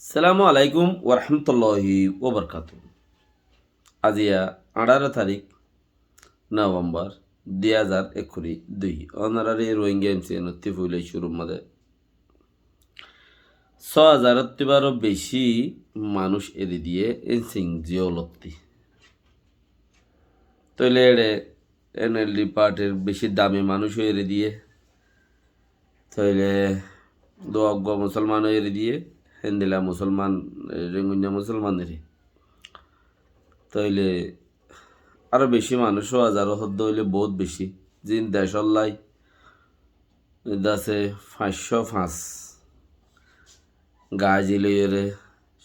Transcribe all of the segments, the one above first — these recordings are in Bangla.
সালামু আলাইকুম ওরহমতুল্লাহি ওবরকাতু। আজিয়া 18 তারিখ নভেম্বর 2021 অনারারি রোহিঙ্গা এমসি নত্তি ফুলে শুরুর মধ্যে 6,000 বেশি মানুষ এরি দিয়ে এনসিং জিওলত্তি তৈলে এড়ে এনএলডি পার্টির বেশি দামি মানুষও এরি দিয়ে তৈলে দোয়াগ্য মুসলমানও এরি দিয়ে হেন্দিলা মুসলমান রেঙ্গুঞ্জা মুসলমানেরই তাইলে আরো বেশি মানুষও হাজারো হদ্দ হইলে বহুত বেশি জিন দেশল্লাই আছে 505 গাজিলে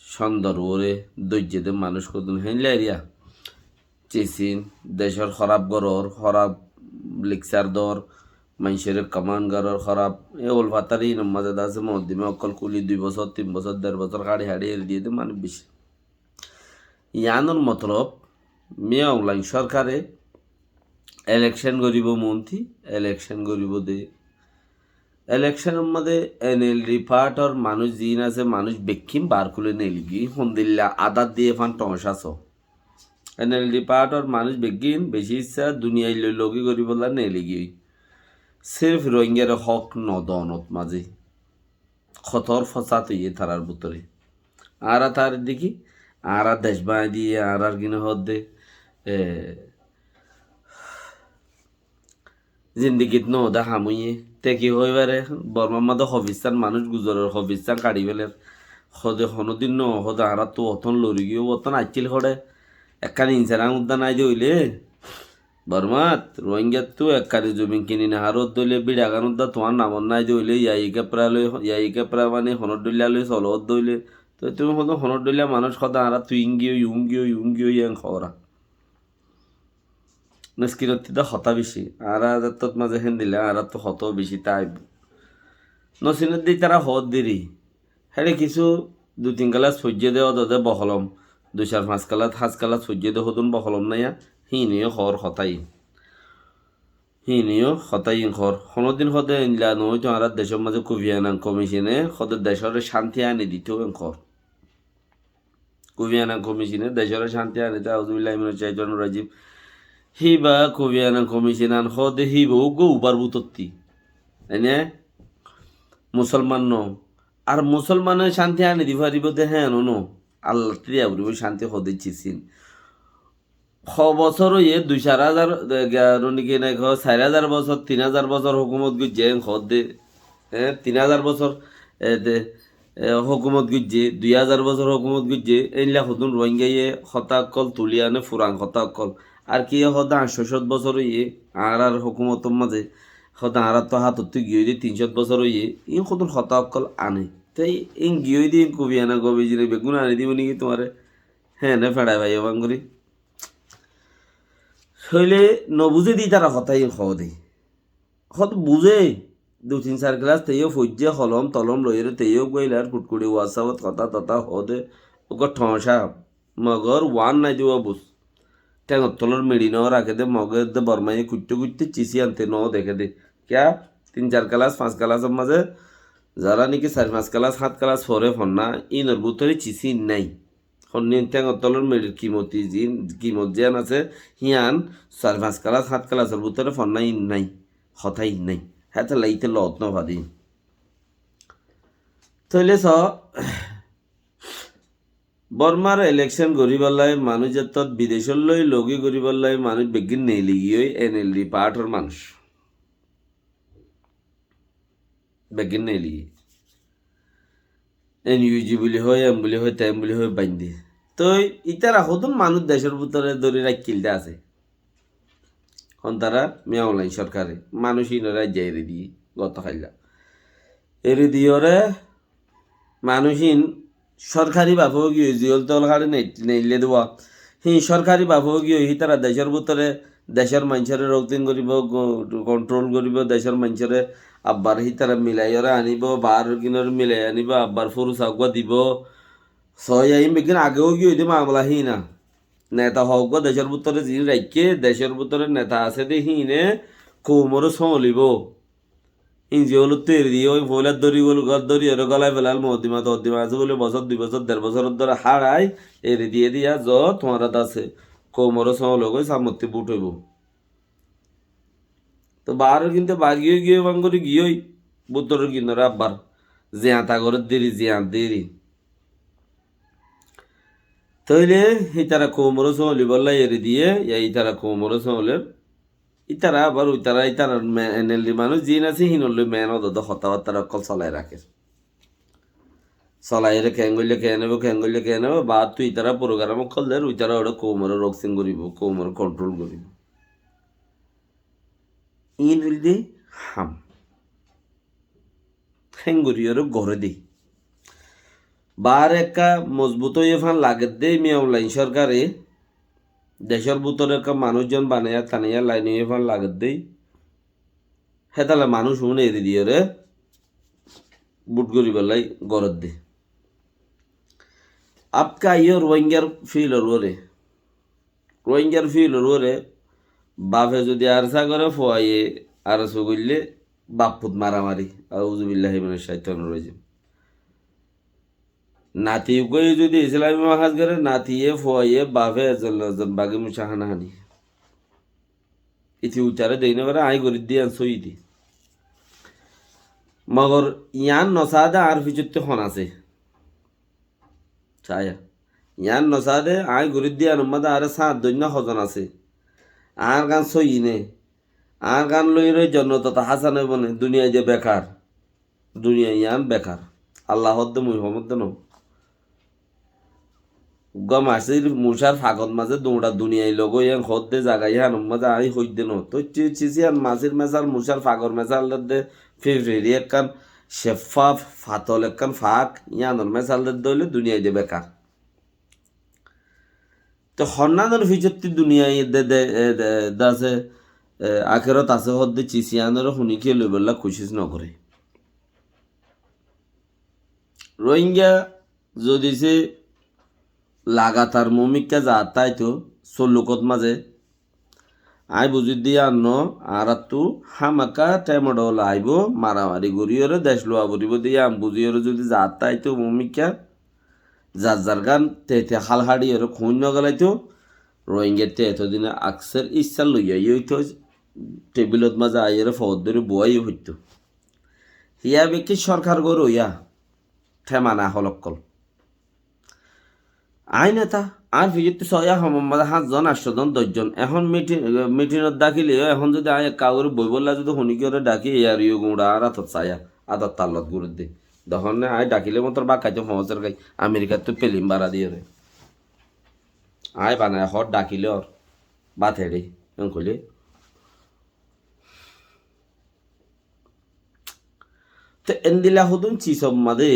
সন্দর ওরে দৈর্যতে মানুষ কত হেনলে এরিয়া চেসিন দেশের খরাব গরর খরাব লিকসার দর মানুষের কমান গরর খরাব এ ওল ফাতারি নমাজে আছে মধ্যমে অকল কুলি 2 বছর 3 বছর 1.5 বছর হাড়ি হাড়ি এর দিয়ে মানুষ বেশি ইয়ানোর মতলব মিয়া অনলাইন সরকারে ইলেকশন করিব মন্ত্রী ইলেকশন করিব দে ইলেকশনের মধ্যে এনএলডি পার্টর মানুষ জিন আছে মানুষ বেক্ষিম বার খুলে নেলিগি হন্দিল্লা আদার দিয়ে ফান টংসাস এনএলডি পার্টর মানুষ বেগিন বেশি ইচ্ছা দুনিয়ায় লগি করিবলা নেলিগি সির্ফ রোহিঙ্গার হক নদনত মাঝে খতর ফসাত ইয়ে থারার ভিতরে আর তার দেখি আর দেশ বাঁধ দিয়ে আর কিনে হদ দে জিন্দিগিত নদা হামুইয়ে তে কি হইবারে বর্মার মধ্যে হবিস্তান মানুষ গুজরের হবিস্তান কাড়ি ফেলের হদে হনদিন ন হদে আর তো অতন লড়ি গিয়ে অতন আইছিল হরে একখানি ইনসারাং উদ্যান আই হইলে বর্মাত রোহিঙ্গাত তো একখানি জমিন কিনি না হারত দইলে বিড়াগান উদ্দা তোমার নামন নাই দইলে ইয়াই কেপরা মানে হনর দলিয়া লই চলত দইলে তো তুমি হতো হনর দলিয়া মানুষ সদা আর তুই ইউঙ্গিও ইয়াং খরা নস্কিরত্তিটা হতা বেশি আর তত মাঝে হেন দিলে আর তো হত বেশি তাই নসিনের দিই তারা হত দেরি হ্যাঁ কিছু 2-3 কালা সহ্য দেওয়া দে বহলম 2-4-5 কালা 5 কালা সহ্য দে হতুন বহলম নাইয়া হিনিও হর হতাই খর হনদিন হদে ইনলা নয় তো আর দেশের মাঝে কুভিয়ানাং কমিশনে হদে দেশের শান্তি আনি দিতেও খর কুভিয়ানাং কমিশনে দেশের শান্তি আনিতে আউযুবিল্লাহি মিনাশ শাইতানির রাজিম হিবা কুভিয়ানাং কমিশনান হদে হিবো গো উবার বুতত্তি এনে মুসলমান ন আর মুসলমানের শান্তি আনি দিবা দিব দে হ্যাঁ নো আল্লাহ তিয়া বলিব শান্তি হদে চিসিন বছর ইয়ে 2,000 নাকি না 4,000 বছর 3,000 বছর হুকুমত গুজে হদে 3,000 বছর হুকুমত গুজে 2,000 বছর হুকুমত গুজে এইলা হতুন রোহিঙ্গাইয়ে হতাকল তুলিয়ানে ফুরাং হতাকল আর কি হদা 800 বছর ইয়ে আর হুকুমতর মাঝে হদা আর তো হাতত গিয়ে দিয়ে 300 বছর ইয়ে ই হতুন হতাকল আনে তাই ইন গিয়ে দিয়ে কবি আনা কবি জিনে বেগুন আনি দিব নাকি তোমারে হ্যাঁ না ফেড়াই ভাই বাঙ্গুরি শৈলে নবুঝে দি তারা হতাই হদে হত বুঝে 2-3-4 ক্লাস তেও ফজ্জে হলম তলম লইরে তেও গইলার ফুটকুড়ি ওয়াসাবত কথা তথা হদে ওকে ঠসা মগর ওয়ান নাই দিব বুঝ টেঙর তলর মেড়ি ন রাখে দে মগের দে বরমাই কুটতে চিসি আনতে ন দেখে দে ক্যা 3-4 ক্লাস 5 ক্লাসের মাঝে যারা নাকি 4-5 ক্লাস 7 ক্লাস পরে ফন্না ইনর ভিতরে চিসি নাই হন্যেন টেঙর তলর মেড়ির কিমত যেন আছে হিয়ান 4-5 ক্লাস 7 ক্লাসের ভিতরে ফন্না ইন নাই হতাই নাই হ্যাঁ লাইতে লত ন ভাদি তইলে বর্মার ইলেকশন গরিবাল্লাই মানুষ যত বিদেশের লই লগি গরিবাল্লাই মানুষ বেগিন নেই লিগিয়ে এনএলডি পার্টর মানুষ বেগিন নেই লিগি এনইউজি বলি হয় এম বলি হয় তেম বলি হয় বাইন্দে তো ইতারা হতুন মানুষ দেশের ভিতরে ধরে রাখিলতে আছে এখন তারা মিয়া অনলাইন সরকারে মানুষ ইনরা যাই এরে দিয়ে গত খাইলা এরে দিয়ে মানুষিন সরকারি বাবু গিয়ে জিওল তল হাড়ে নেইলে দেওয়া সরকারি বাবু গিয়ে তারা দেশের ভিতরে দেশের মানুষের রক্তিন করিব কন্ট্রোল করিব দেশের মানুষের আব্বার তারা মিলাইরে আনিব বার কিনের মিলাই আনিব আব্বার ফুরু চাকুয়া দিব ছয় আইম বেগিন আগেও গিয়ে দিব মামলা না নেতা হক দেশের ভিতরে যিনি রাখে দেশের ভিতরে নেতা আছে দে হিনে কৌমরে চলিব ইঞ্জি হলো তৈরি দিয়ে ওই ফইলার দড়ি গল দড়ি এর গলায় ফেলাল মহদিমা আছে বলে বছর 2 বছর 1.5 বছরের ধরে হারাই এর দিয়ে দিয়া তোমার আছে কোমর সহল গই সামর্থ্য বুট হইব তো বার কিন্তু বাগিয়ে গিয়ে বাঙ্গরি গিয়েই বুতর কিনরে আব্বার জিয়া তাগরের দেরি তইলে ইতারা কোমর সহলি বললা এর দিয়ে ইতারা কোমর সহলের ইতারা আবার ইতারা এনএলডি মানুষ জিন আছে হিনলে মেন অদ কথাবার্তা অকল চলাই রাখে চলাই রে খেঙ্গলে কে নেব বা তুই ইতারা প্রোগ্রাম করলে ইতারা ওটা কোমর রক্সিং করিব কোমর কন্ট্রোল করিব ইন উইল দি হাম হেঙ্গুরিয়র ঘরে দি বার একটা মজবুত হয়ে ফান লাগে দে মিয়াউলাইন সরকারে দেশের ভিতরে একটা মানুষজন বানাইয়া টানিয়া লাইন হয়ে ফান লাগে দেই হেতালে মানুষ শুনে এরি দিয়ে রে বুট করি বেলাই গরত দে আপকা ইয়ে রোহিঙ্গার ফিল ওরে বাপে যদি আরসা করে ফোয়াইয়ে আরসো করলে বাপুত মারামারি আউযুবিল্লাহি মিনাশ শাইতানির রাজিম নাতি কই যদি ইসলামী মাহাজ করে নাতিয়ে ফোয়াইয়ে বাপে এজন বাগে মুসা হানাহানি ইতি উচারে দেই না করে আই গরি দিয়ে সই দি মগর ইয়ান নসাদা আর ফিচুতে হন আছে ছায়া ইয়ান নসাদে আই গরি দিয়ে অনুমাদা আর সাত দৈন্য হজন আছে আর গান সই নে আর গান লই রই জন্য তথা হাসান বনে দুনিয়ায় যে বেকার দুনিয়া ইয়ান বেকার আল্লাহ হদ্দে মুহাম্মদ ন মাসির মুসার ফাগত মাঝে দৌড়া দুনিয়ায় লোক ইয়ান হদ্দে জাগাই হান মাঝে আই হইদে ন তো চিচি আন মাসির মেসাল মুসার ফাগর মেসাল দে ফেফরেরি একখান শেফাফ ফাতল একখান ফাঁক ইয়ানোর মেসাল দইলে দুনিয়ায় যে বেকার তো হন্নানোর ফিচত্তি দুনিয়ায় দাসে আখেরত আছে হদ্দে চিসিয়ানোর শুনি খেয়ে লই বললা খুশিস নকরে রোহিঙ্গা যদি সে লাগাতার মমিকা যা তাই তো চল্লুকত মাঝে আই বুঝি দিয়ে আন্ন আর তু হামাকা টেমডল আইব মারামারি গড়িয়রে দেশ লোয়া বরিব দিয়ে আম বুঝিয়রে যদি যা তাই তো মমিকা যার গান তে হাল হাড়ি এর খুন গলাইতো রোহিঙ্গা তে এতদিনে আকসের ইচ্ছা লইয়া হইতো টেবিলত মাঝে আইয়ের ফদ ধরে বয়াই হইতো হিয়া বেকি সরকার গর হইয়া ঠেমানা হলক্কল আই নেতা আর ফিজিত ছয়া সমম্বাদা 7জন 8জন 10জন এখন মিটিংত ডাকিলে এখন যদি আয় কাউর বই বললা যদি শুনি করে ডাকি আর ইউ গুঁড়া আর আতত চায়া আতত তালত গুরুত দে তখন আয় ডাকিলে মতর বা খাইতো ফমসের খাই আমেরিকার তো পেলিম বাড়া দিয়ে রে আয় বানায় হট ডাকিলে ওর বাত হেড়ে কইলে তো এন্দিলা হতুন চিসব মাদে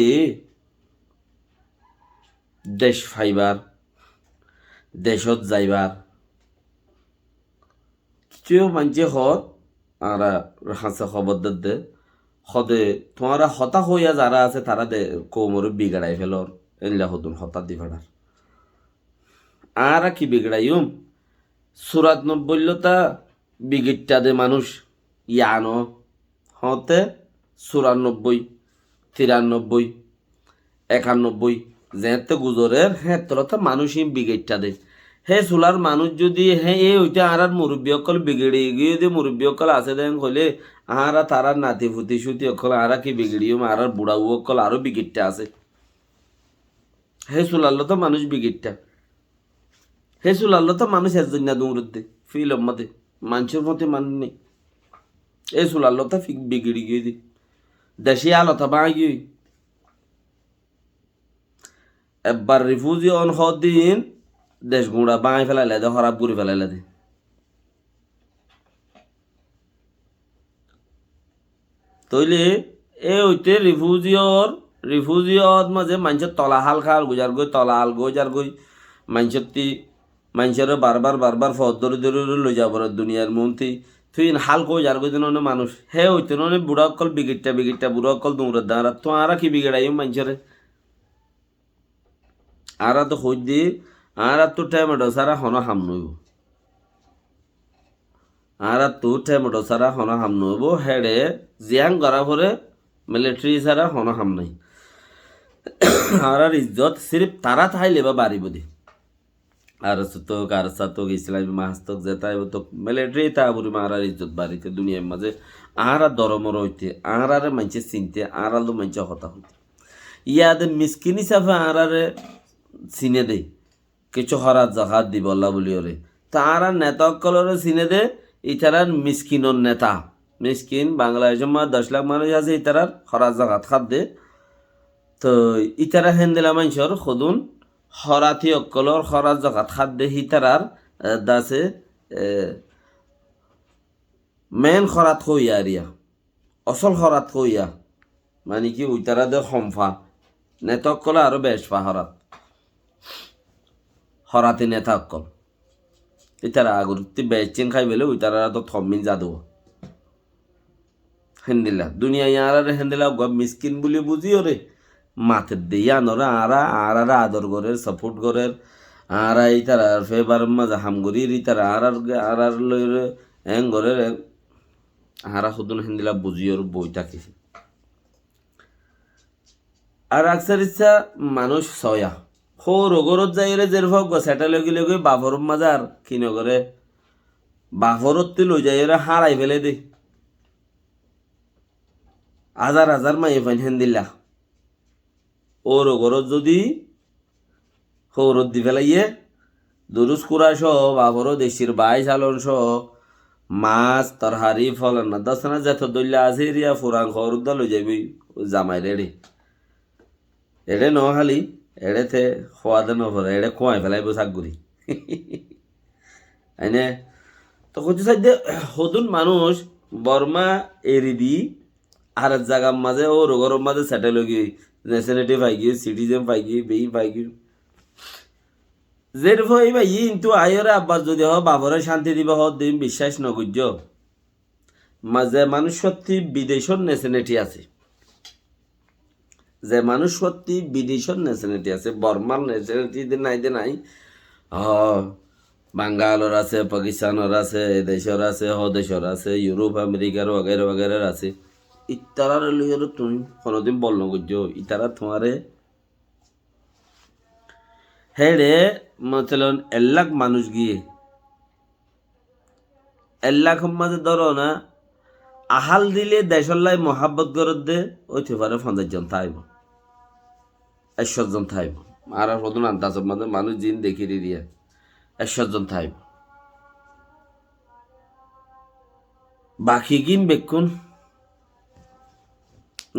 দেশ ফাইবার দেশত যাইবার কেউ মানছে হত আর হাসে খবর দে হদে তোমারা হতা হইয়া যারা আছে তারা কোমর বিগড়াই ফেলর এনলা হতুন হতা দি ফেলার আর কি বিগড়াইম সুরাত নব্বইলতা বিগিটটা দে মানুষ ইয়ানো হতে 94 93 91 যেতে গুজরের হ্যাঁ তোরা তো মানুষই বিগেটটা দে হে চুলার মানুষ যদি হ্যাঁ এই ওইটা আর মুরব্বী অকল বিগড়ে গিয়ে যে মুরব্বী অকল আছে দেন হলে আহারা তারার নাতি ফুতি সুতি অকল আরা কি বিগড়িও আর বুড়াও অকল আরো বিগিটটা আছে হে চুলার তো মানুষ বিগিটটা হে চুলার তো মানুষ একজন না দৌড় দে ফিল্ম মতে মানুষের মতে মানুষ নেই এই চুলার তো বিগড়ি গিয়ে দি দেশে আলতা বাঁ গিয়ে এবার রিফিউজি অন হদিন দেশ গুঁড়া বাঁই ফেলাইলে দে খারাপ করে ফেলাইলে দে তইলে এ হইতে রিফিউজিয়র মাঝে মানুষের তলা হাল খাল গুজার গই তলা হাল গোজার গই মানুষের বারবার ফদ ধরে লই যাব দুনিয়ার মন্ত্রী তুই হাল কই যার গই মানুষ হে হইতে ননে বুড়া অকল বিগিটটা বুড়া অকল দৌড়ে দাঁড়া তো আর কি বিগড়াই মানুষের আর তো হই দি আর তো টমেটো সারা হন হাম নইব আর তো টেমটো ছাড়া হন হাম নব হেডে জিয়াং করা পরে মিলিটারি ছাড়া হন হাম নাই আর ইজ্জত সিরিফ তারা থাইলে বা বাড়িব দি আর সুতক আর সাতক ইসলামী মাহাস্তক যেতাই তো মিলিটারি তা বুড়ি মারার ইজ্জত বাড়িতে দুনিয়ার মাঝে আর দরমর হইতে আর মানছে চিনতে আর আলো মানছে হতা হইতে ইয়াদের মিসকিন হিসাবে আর চিনে দে কিছু হরাত জাহাত দিব আল্লাহ বলি ওরে তারা নেতা কলরে চিনে দে ইতারার মিসকিনর নেতা মিসকিন বাংলাদেশের মা 10 লাখ মানুষ আছে ইতারার হরাত জাহাত খাত দে তো ইতারা হেন্দেলা মানুষের সদুন হরাতি অকলর হরাত জাহাত খাত দে ইতারার দাসে মেন হরাত হইয়া আরিয়া অসল হরাত হইয়া মানে কি উইতারা দে সম্ফা নেতা অকলে আরো বেশ পা হরাতি নেতা অকল ইতারা আগুরতি বেচিন খাই বেলে উইতারা তো থমিন যাদু হেন্দিলা দুনিয়া ইয়ার হেন্দিলা গব মিসকিন বলে বুঝিও রে মাথে দিয়া নরা আরা আদর গরের সাপোর্ট গরের আরা ইতারা ফেবার মাঝে হামগরির ইতারা আর লইরে এং গরের আরা খুদুন হেন্দিলা বুঝিওর বই থাকে আর আকসার ইচ্ছা মানুষ সয়া হো রোগরত যাইরে জের ভগ সেটা লগি লগি বাফর মাজার কিনো করে বাফরত লই যাইরে হারাই ফেলে দে হাজার হাজার মাই ফাইন হেন্দিল্লা ও রোগরত যদি হৌরত দি ফেলাইয়ে দুরুস কুড়া সহ বাফর দেশির বাই চালন সহ মাছ তরহারি ফল না দশনা যেত দল্লা আছে রিয়া ফুরাং খরুদ লই যাবি জামাই রেডি এড়ে ন খালি এড়েতে খোয়াদে নভরে এড়ে খোয়াই ফেলাইব চাকগুড়ি আইনে তো কচু সাইডে সদুন মানুষ বর্মা এরি দি আর এক জায়গার মাঝে ও রোগর মাঝে সেটেল হয়ে গিয়ে ন্যাশনালিটি পাই গিয়ে সিটিজেন পাই গিয়ে বেই পাই গিয়ে যে ভাই ভাই কিন্তু আয়রে আব্বাস যদি হ বাবরে শান্তি দিব হ দিন বিশ্বাস নগুজ্য মাঝে মানুষ সত্যি বিদেশর ন্যাশনালিটি আছে যে মানুষ সত্যি বিদেশের ন্যাশনালিটি আছে বর্মার ন্যাশনালিটি নাই দে নাই বাঙ্গালোর আছে পাকিস্তানের আছে দেশের আছে দেশের আছে ইউরোপ আমেরিকার वगैरह वगैरह আছে ইতারার লইয়ার তুমি কোনোদিন বল না গুজ্জ ইতারা তোমারে হেড়ে মতলন 1 লাখ মানুষ গিয়ে 1 লাখ মাঝে ধরো না আহাল দিলে দেশের লাই মহাব্বত গরত দে ওইতে পারে 50 জন থাইব 100 জন থাইব আর প্রথম আন্দাজ মানে মানুষ জিন দেখি দিয়ে 100 জন থাইব বাকি গিন বেকুন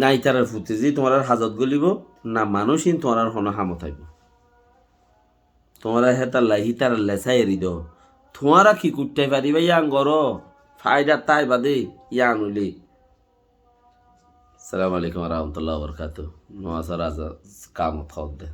না ইতারার ফুটে যে তোমার হাজত গলিব না মানুষই তোমার হন হামত থাইব তোমার হেতার লাই হিতার লেসাই এরি দো তোমারা কি করতে পারিবা ইয়াং গর ফায়দা তাই বাদে ইয়াং হইলে আসসালামু আলাইকুম ওয়া রাহমাতুল্লাহি ওয়া বারাকাতুহু নোয়াসার আজ কাম থক দে